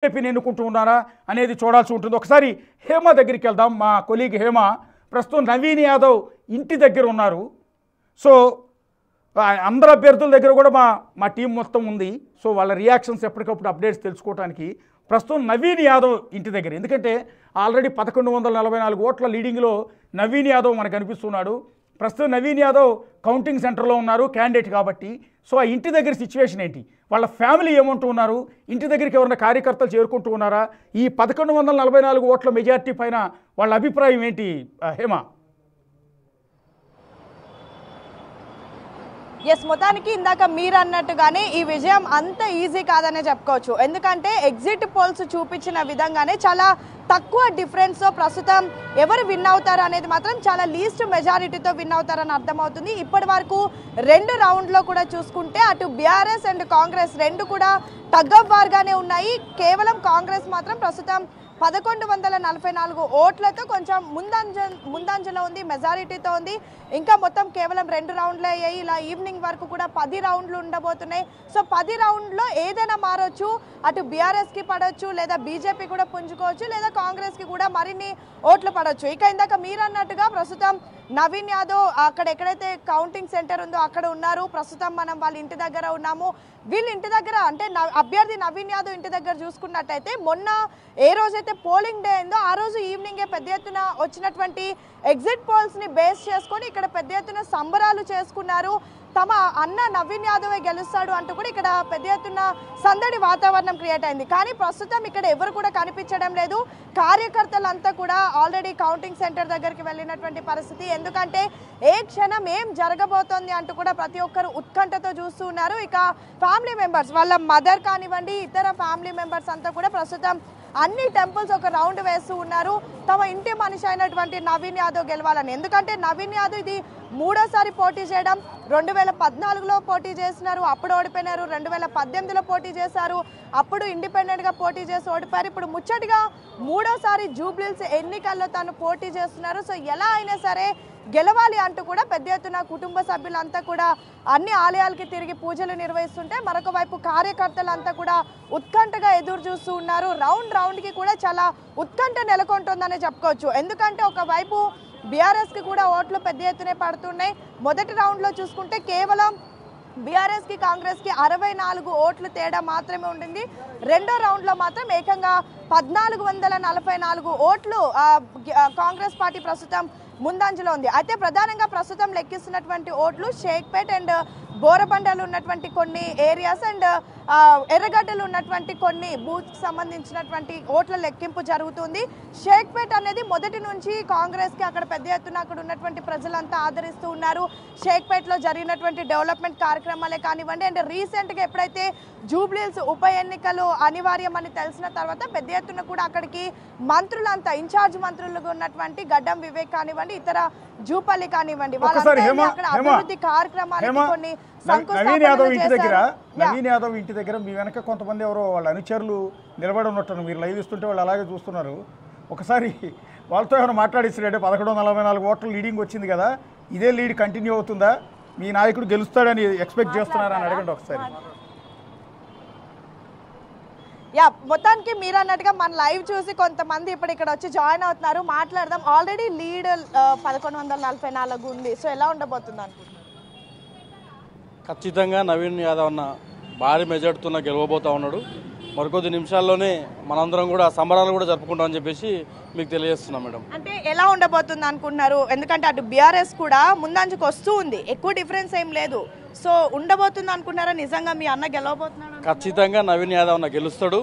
బీజేపీని ఎన్నుకుంటూ ఉన్నారా అనేది చూడాల్సి ఉంటుంది. ఒకసారి హేమ దగ్గరికి వెళ్దాం. మా కొలీగ్ హేమ ప్రస్తుతం నవీన్ యాదవ్ ఇంటి దగ్గర ఉన్నారు. సో అందరు అభ్యర్థుల దగ్గర కూడా మా టీం మొత్తం ఉంది. సో వాళ్ళ రియాక్షన్స్ ఎప్పటికప్పుడు అప్డేట్స్ తెలుసుకోవడానికి ప్రస్తుతం నవీన్ యాదవ్ ఇంటి దగ్గర, ఎందుకంటే ఆల్రెడీ 1144 ఓట్ల లీడింగ్లో నవీన్ యాదవ్ మనకు కనిపిస్తున్నాడు. ప్రస్తుతం నవీన్ యాదవ్ కౌంటింగ్ సెంటర్లో ఉన్నారు క్యాండిడేట్ కాబట్టి. సో ఆ ఇంటి దగ్గర సిచ్యువేషన్ ఏంటి, వాళ్ళ ఫ్యామిలీ ఏమంటూ ఉన్నారు, ఇంటి దగ్గరికి ఎవరైనా కార్యకర్తలు చేరుకుంటూ ఉన్నారా, ఈ 1144 ఓట్ల మెజార్టీ పైన వాళ్ళ అభిప్రాయం ఏంటి హేమ? ఎస్, మొత్తానికి ఇందాక మీరు అన్నట్టుగానే ఈ విజయం అంత ఈజీ కాదనే చెప్పుకోవచ్చు. ఎందుకంటే ఎగ్జిట్ పోల్స్ చూపించిన విధంగానే చాలా తక్కువ డిఫరెన్స్తో ప్రస్తుతం ఎవరు విన్ అవుతారు అనేది మాత్రం చాలా లీస్ట్ మెజారిటీతో విన్ అవుతారని అర్థమవుతుంది. ఇప్పటి వరకు 2 రౌండ్లో కూడా చూసుకుంటే అటు బీఆర్ఎస్ అండ్ కాంగ్రెస్ రెండు కూడా టగ్ ఆఫ్ వార్గానే ఉన్నాయి. కేవలం కాంగ్రెస్ మాత్రం ప్రస్తుతం 1144 ఓట్లతో కొంచెం ముందంజలో ఉంది, మెజారిటీతో ఉంది. ఇంకా మొత్తం కేవలం 2 రౌండ్లే అయ్యాయి. ఇలా ఈవినింగ్ వరకు కూడా 10 రౌండ్లు ఉండబోతున్నాయి. సో 10 రౌండ్లో ఏదైనా మారొచ్చు, అటు బీఆర్ఎస్కి పడవచ్చు, లేదా బీజేపీ కూడా పుంజుకోవచ్చు, లేదా కాంగ్రెస్కి కూడా మరిన్ని ఓట్లు పడవచ్చు. ఇక ఇందాక మీరు అన్నట్టుగా ప్రస్తుతం నవీన్ యాదవ్ అక్కడ ఎక్కడైతే కౌంటింగ్ సెంటర్ ఉందో అక్కడ ఉన్నారు. ప్రస్తుతం మనం వాళ్ళ ఇంటి దగ్గర ఉన్నాము. వీళ్ళ ఇంటి దగ్గర అంటే అభ్యర్థి నవీన్ యాదవ్ ఇంటి దగ్గర చూసుకున్నట్టయితే మొన్న ఏ రోజైతే పోలింగ్ డే అయిందో ఆ రోజు ఈవినింగే పెద్ద ఎత్తున వచ్చినటువంటి ఎగ్జిట్ పోల్స్ని బేస్ చేసుకొని ఇక్కడ పెద్ద ఎత్తున సంబరాలు చేసుకున్నారు. తమ అన్న నవీన్ యాదవే గెలుస్తాడు అంటూ కూడా ఇక్కడ పెద్ద ఎత్తున సందడి వాతావరణం క్రియేట్ అయింది. కానీ ప్రస్తుతం ఇక్కడ ఎవరు కూడా కనిపించడం లేదు. కార్యకర్తలంతా కూడా ఆల్రెడీ కౌంటింగ్ సెంటర్ దగ్గరికి వెళ్ళినటువంటి పరిస్థితి. ఎందుకంటే ఏ క్షణం ఏం జరగబోతోంది అంటూ కూడా ప్రతి ఒక్కరు ఉత్కంఠతో చూస్తూ ఉన్నారు. ఇక ఫ్యామిలీ మెంబర్స్, వాళ్ళ మదర్ కానివ్వండి, ఇతర ఫ్యామిలీ మెంబర్స్ అంతా కూడా ప్రస్తుతం అన్ని టెంపుల్స్ ఒక రౌండ్ వేస్తూ ఉన్నారు తమ ఇంటి మనిషి అయినటువంటి నవీన్ యాదవ్ గెలవాలని. ఎందుకంటే నవీన్ యాదవ్ ఇది 3వ పోటీ చేయడం. 2014లో పోటీ చేసినారు, అప్పుడు ఓడిపోయినారు. 2018లో పోటీ చేశారు, అప్పుడు ఇండిపెండెంట్గా పోటీ చేసి ఓడిపోయారు. ఇప్పుడు ముచ్చటిగా 3వ జూబ్లీహిల్స్ ఎన్నికల్లో తను పోటీ చేస్తున్నారు. సో ఎలా అయినా సరే గెలవాలి అంటూ కూడా పెద్ద ఎత్తున కుటుంబ సభ్యులంతా కూడా అన్ని ఆలయాలకి తిరిగి పూజలు నిర్వహిస్తుంటే, మరొక వైపు కార్యకర్తలంతా కూడా ఉత్కంఠగా ఎదురు చూస్తూ ఉన్నారు. రౌండ్కి కూడా చాలా ఉత్కంఠ నెలకొంటుందనే చెప్పుకోవచ్చు. ఎందుకంటే ఒకవైపు బీఆర్ఎస్కి కూడా ఓట్లు పెద్ద ఎత్తునే పడుతున్నాయి. మొదటి రౌండ్లో చూసుకుంటే కేవలం బీఆర్ఎస్కి కాంగ్రెస్కి 64 ఓట్లు తేడా మాత్రమే ఉండింది. 2వ రౌండ్లో మాత్రం ఏకంగా 1444 ఓట్లు కాంగ్రెస్ పార్టీ ప్రస్తుతం ముందంజలో ఉంది. అయితే ప్రధానంగా ప్రస్తుతం లెక్కిస్తున్నటువంటి ఓట్లు షేక్పేట్ అండ్ బోరబండలు ఉన్నటువంటి కొన్ని ఏరియాస్ అండ్ ఎర్రగడ్డలు ఉన్నటువంటి కొన్ని బూత్కి సంబంధించినటువంటి ఓట్ల లెక్కింపు జరుగుతుంది. షేక్పేట్ అనేది మొదటి నుంచి కాంగ్రెస్కి అక్కడ పెద్ద ఎత్తున అక్కడ ఉన్నటువంటి ప్రజలంతా ఆదరిస్తూ ఉన్నారు. షేక్పేట్లో జరిగినటువంటి డెవలప్మెంట్ కార్యక్రమాలే కానివ్వండి, అండ్ రీసెంట్గా ఎప్పుడైతే జూబ్లీహిల్స్ ఉప ఎన్నికలు అనివార్యమని తెలిసిన తర్వాత పెద్ద ఎత్తున కూడా అక్కడికి మంత్రులంతా, ఇన్ఛార్జ్ మంత్రులుగా ఉన్నటువంటి గడ్డం వివేక్ కానివ్వండి, ఇతర జూపల్లి కానివ్వండి, అక్కడ అభివృద్ధి కార్యక్రమాలకి కొన్ని నవీన్ యాదవ్ ఇంటి దగ్గర మీ వెనక కొంతమంది ఎవరో వాళ్ళ అనుచరులు నిలబడి ఉన్నట్టు మీరు లైవ్ ఇస్తుంటే వాళ్ళు అలాగే చూస్తున్నారు. ఒకసారి వాళ్ళతో ఏమైనా మాట్లాడిస్తారంటే 1144 ఓట్ల లీడింగ్ వచ్చింది కదా, ఇదే లీడ్ కంటిన్యూ అవుతుందా, మీ నాయకుడు గెలుస్తాడని ఎక్స్పెక్ట్ చేస్తున్నారని అడగండి ఒకసారి. మొత్తానికి మీరు అన్నట్టుగా మన లైవ్ చూసి కొంతమంది ఇప్పుడు ఇక్కడ వచ్చి జాయిన్ అవుతున్నారు. మాట్లాడదాం. ఆల్రెడీ లీడ్ 1144 ఉంది. సో ఎలా ఉండబోతుంది అనుకుంటున్నారు? ఖచ్చితంగా నవీన్ యాదవ్ అన్న భారీ మెజార్టీతో గెలవబోతా ఉన్నాడు. మరికొద్ది నిమిషాల్లోనే మనందరం కూడా సంబరాలు కూడా జరుపుకుంటామని చెప్పేసి మీకు తెలియజేస్తున్నాం మేడం. అంటే ఎలా ఉండబోతుంది అనుకుంటున్నారు? ఎందుకంటే అటు బీఆర్ఎస్ కూడా ముందంజకు వస్తూ ఉంది, ఎక్కువ డిఫరెన్స్ ఏం లేదు. సో ఉండబోతుంది అనుకున్నారా? నిజంగా మీ అన్న గెలవబోతున్నాడు? ఖచ్చితంగా నవీన్ యాదవ్ అన్న గెలుస్తాడు.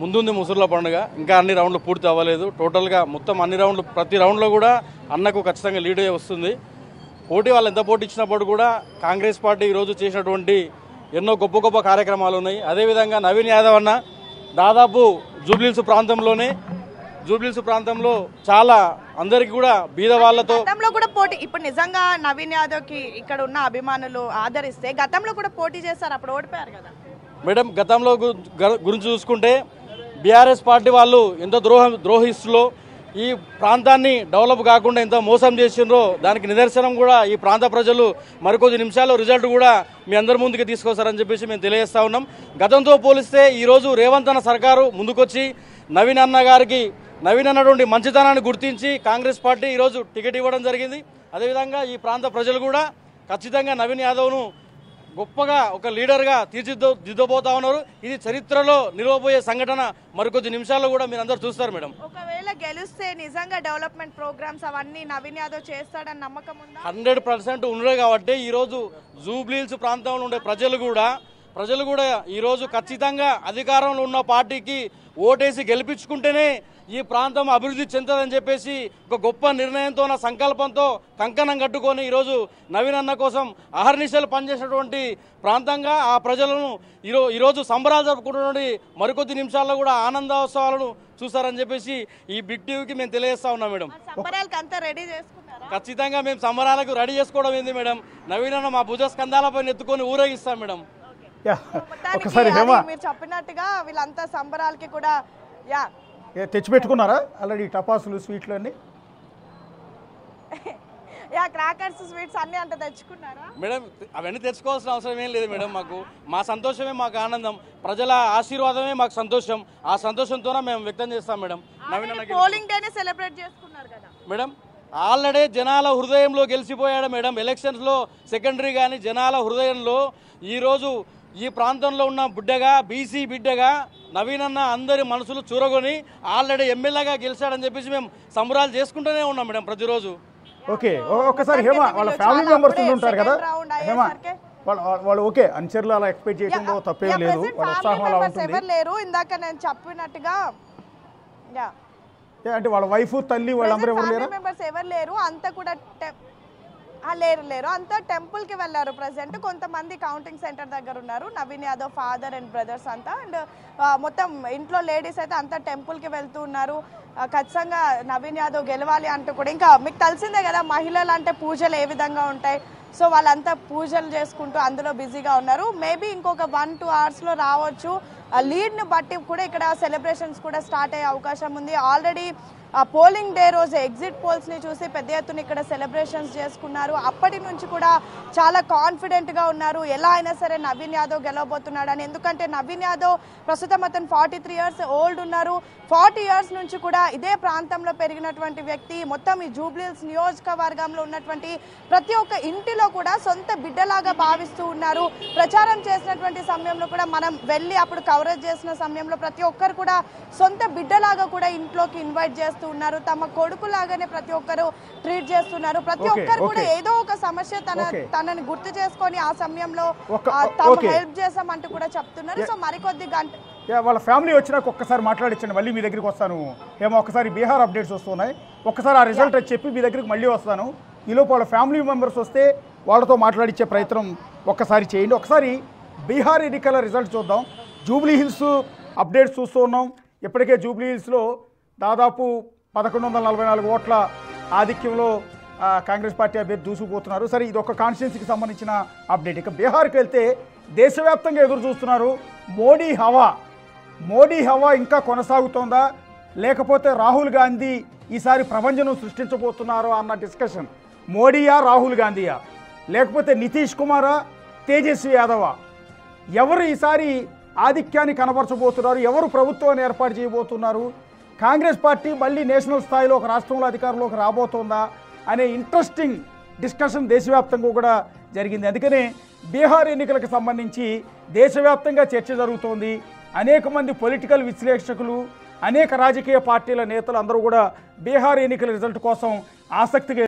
ముందుంది ముసుర్ల పండుగ, ఇంకా అన్ని రౌండ్లు పూర్తి అవ్వలేదు. టోటల్గా మొత్తం అన్ని రౌండ్లు, ప్రతి రౌండ్లో కూడా అన్నకు ఖచ్చితంగా లీడ్ వస్తుంది. పోటీ వాళ్ళు ఎంత పోటీ ఇచ్చినప్పుడు కూడా కాంగ్రెస్ పార్టీ ఈరోజు చేసినటువంటి ఎన్నో గొప్ప గొప్ప కార్యక్రమాలు ఉన్నాయి. అదేవిధంగా నవీన్ యాదవ్ అన్న దాదాపు జూబ్లీహిల్స్ ప్రాంతంలో చాలా అందరికి కూడా బీద వాళ్ళతో గతంలో కూడా పోటీ, ఇప్పుడు నిజంగా నవీన్ యాదవ్ కి ఇక్కడ ఉన్న అభిమానులు ఆదరిస్తే గతంలో కూడా పోటీ చేశారు, అప్పుడు ఓడిపోయారు కదా మేడం. గతంలో గురించి చూసుకుంటే బీఆర్ఎస్ పార్టీ వాళ్ళు ఎంతో ద్రోహిస్తులో ఈ ప్రాంతాన్ని డెవలప్ కాకుండా ఎంత మోసం చేసిండ్రో దానికి నిదర్శనం కూడా ఈ ప్రాంత ప్రజలు మరికొద్ది నిమిషాల్లో రిజల్ట్ కూడా మీ అందరి ముందుకు తీసుకొస్తారని చెప్పేసి మేము తెలియజేస్తా ఉన్నాం. గతంతో పోలిస్తే ఈరోజు రేవంత్ అన్న సర్కారు ముందుకొచ్చి నవీన్ అన్నటువంటి మంచితనాన్ని గుర్తించి కాంగ్రెస్ పార్టీ ఈరోజు టికెట్ ఇవ్వడం జరిగింది. అదేవిధంగా ఈ ప్రాంత ప్రజలు కూడా ఖచ్చితంగా నవీన్ యాదవ్ను గొప్పగా ఒక లీడర్గా తీర్చిదిద్దబోతా ఉన్నారు. ఇది చరిత్రలో నిలవబోయే సంఘటన మరికొద్ది నిమిషాల్లో కూడా మీరు అందరూ చూస్తారు మేడం. ఒకవేళ గెలిస్తే నిజంగా డెవలప్మెంట్ ప్రోగ్రామ్స్ అవన్నీ నవీన్ యాదవ్ చేస్తాడని నమ్మకం ఉందా? 100% ఉండదు కాబట్టి ఈరోజు జూబ్లీహిల్స్ ప్రాంతంలో ఉండే ప్రజలు కూడా ఈరోజు ఖచ్చితంగా అధికారంలో ఉన్న పార్టీకి ఓటేసి గెలిపించుకుంటేనే ఈ ప్రాంతం అభివృద్ధి చెందుతుందని చెప్పేసి ఒక గొప్ప నిర్ణయంతో సంకల్పంతో కంకణం కట్టుకొని ఈరోజు నవీన్ అన్న కోసం అహర్నిశలు పనిచేసినటువంటి ప్రాంతంగా ఆ ప్రజలను ఈరోజు సంబరాలు జరుపుకుంటున్నటువంటి మరికొద్ది నిమిషాల్లో కూడా ఆనందోత్సవాలను చూస్తారని చెప్పేసి ఈ బిగ్ టీవీకి మేము తెలియజేస్తా ఉన్నాం మేడం. ఖచ్చితంగా మేము సంబరాలకు రెడీ చేసుకోవడం ఏంది మేడం, నవీన్ అన్న మా భుజ స్కంధాలపై ఎత్తుకొని ఊరేగిస్తాం మేడం. మీరు చెప్పినట్టుగా వీళ్ళంతా సంబరాలకి కూడా తెచ్చిపెట్టుకున్నారా ఆల్రెడీ టపాసులు స్వీట్లు అన్ని? క్రాకర్స్ స్వీట్స్ అన్ని అంటే తెచ్చుకున్నారా మేడం? అవన్నీ తెచ్చుకోవాల్సిన అవసరం ఏం లేదు మేడం. మా సంతోషమే మాకు ఆనందం, ప్రజల ఆశీర్వాదమే మాకు సంతోషం. ఆ సంతోషంతోనే మేము వ్యక్తం చేస్తాం మేడం. పోలింగ్ డేనే సెలబ్రేట్ చేసుకున్నారు కదా మేడం. ఆల్రెడీ జనాల హృదయంలో గెలిచిపోయాడు మేడం. ఎలక్షన్స్లో సెకండరీ కానీ జనాల హృదయంలో ఈరోజు ఈ ప్రాంతంలో ఉన్న బిడ్డగా బీసీ బిడ్డగా నవీన్ అన్న అందరి మనసులు చూరగొని ఆల్రెడీ ఎమ్మెల్యేగా గెలిచాడని చెప్పేసి మేము సంబరాలు చేసుకుంటూనే ఉన్నాం మేడం ప్రతిరోజు. ఓకే, ఒక్కసారి హేమ వాళ్ళ ఫ్యామిలీ మెంబర్స్ ఉంటారు కదా హేమ, వాళ్ళు ఓకే అన్సర్లు అలా ఎక్స్పెక్ట్ చేయడంలో తప్పేం లేదు, వాళ్ళ ఉత్సాహం అలా ఉంటుంది. లేరు ఇందాక నేను చెప్పినట్టుగా అంటే వాళ్ళ వైఫ్ తల్లి వాళ్ళందరూ ఎవరు లేరు, అంతా కూడా లేరు అంతా టెంపుల్ కి వెళ్ళారు. ప్రెసెంట్ కొంతమంది కౌంటింగ్ సెంటర్ దగ్గర ఉన్నారు. Naveen Yadav father and brothers అంతా, అండ్ మొత్తం ఇంట్లో లేడీస్ అయితే అంతా టెంపుల్ కి వెళ్తూ ఉన్నారు. ఖచ్చితంగా నవీన్ యాదవ్ గెలవాలి అంటూ కూడా, ఇంకా మీకు తెలిసిందే కదా మహిళలు అంటే పూజలు ఏ విధంగా ఉంటాయి, సో వాళ్ళంతా పూజలు చేసుకుంటూ అందులో బిజీగా ఉన్నారు. మేబీ ఇంకొక 1-2 అవర్స్లో రావచ్చు. లీడ్ని బట్టి కూడా ఇక్కడ సెలబ్రేషన్స్ కూడా స్టార్ట్ అయ్యే అవకాశం ఉంది. ఆల్రెడీ పోలింగ్ డే రోజు ఎగ్జిట్ పోల్స్ని చూసి పెద్ద ఎత్తున ఇక్కడ సెలబ్రేషన్స్ చేసుకున్నారు. అప్పటి నుంచి కూడా చాలా కాన్ఫిడెంట్గా ఉన్నారు, ఎలా అయినా సరే నవీన్ యాదవ్ గెలవబోతున్నాడని. ఎందుకంటే నవీన్ యాదవ్ ప్రస్తుతం అతను 43 years ఓల్డ్ ఉన్నారు. 40 years నుంచి కూడా ఇదే ప్రాంతంలో పెరిగినటువంటి వ్యక్తి. మొత్తం ఈ జూబ్లీహిల్స్ నియోజకవర్గంలో ఉన్నటువంటి ప్రతి ఒక్క ఇంటిలో కూడా సొంత బిడ్డలాగా భావిస్తూ ఉన్నారు. ప్రచారం చేసినటువంటి సమయంలో కూడా మనం వెళ్ళి అప్పుడు కవరేజ్ చేసిన సమయంలో ప్రతి ఒక్కరు కూడా సొంత బిడ్డలాగా కూడా ఇంట్లోకి ఇన్వైట్ చేస్తూ ఉన్నారు. తమ కొడుకు లాగానే ప్రతి ఒక్కరు ట్రీట్ చేస్తున్నారు. ప్రతి ఒక్కరు కూడా ఏదో ఒక సమస్య తనని గుర్తు చేసుకొని ఆ సమయంలో తాము హెల్ప్ చేసామంటూ కూడా చెప్తున్నారు. సో మరికొద్ది గంట వాళ్ళ ఫ్యామిలీ వచ్చినాక ఒక్కసారి మాట్లాడించండి, మళ్ళీ మీ దగ్గరికి వస్తాను. ఏమో ఒకసారి బీహార్ అప్డేట్స్ వస్తున్నాయి, ఒక్కసారి ఆ రిజల్ట్ చెప్పి మీ దగ్గరికి మళ్ళీ వస్తాను. ఈలోపు వాళ్ళ ఫ్యామిలీ మెంబర్స్ వస్తే వాళ్ళతో మాట్లాడించే ప్రయత్నం ఒక్కసారి చేయండి. ఒకసారి బీహార్ ఎన్నికల రిజల్ట్ చూద్దాం. జూబ్లీహిల్స్ అప్డేట్స్ చూస్తూ ఉన్నాం. ఇప్పటికే జూబ్లీహిల్స్లో దాదాపు 1144 ఓట్ల ఆధిక్యంలో కాంగ్రెస్ పార్టీ అభ్యర్థి దూసుకుపోతున్నారు. సరే, ఇది ఒక కాన్స్టిట్యున్సీకి సంబంధించిన అప్డేట్. ఇక బీహార్కి వెళ్తే దేశవ్యాప్తంగా ఎదురు చూస్తున్నారు. మోడీ హవా ఇంకా కొనసాగుతోందా, లేకపోతే రాహుల్ గాంధీ ఈసారి ప్రపంచం సృష్టించబోతున్నారో అన్న డిస్కషన్. మోడీయా, రాహుల్ గాంధీయా, లేకపోతే నితీష్ కుమారా, తేజస్వి యాదవా, ఎవరు ఈసారి ఆధిక్యాన్ని కనబరచబోతున్నారు, ఎవరు ప్రభుత్వాన్ని ఏర్పాటు చేయబోతున్నారు, కాంగ్రెస్ పార్టీ మళ్ళీ నేషనల్ స్థాయిలో ఒక రాష్ట్రంలో అధికారంలోకి రాబోతోందా అనే ఇంట్రెస్టింగ్ డిస్కషన్ దేశవ్యాప్తంగా కూడా జరిగింది. అందుకనే బీహార్ ఎన్నికలకు సంబంధించి దేశవ్యాప్తంగా చర్చ జరుగుతోంది. అనేక మంది పొలిటికల్ విశ్లేషకులు, అనేక రాజకీయ పార్టీల నేతలు అందరూ కూడా బీహార్ ఎన్నికల రిజల్ట్ కోసం ఆసక్తిగా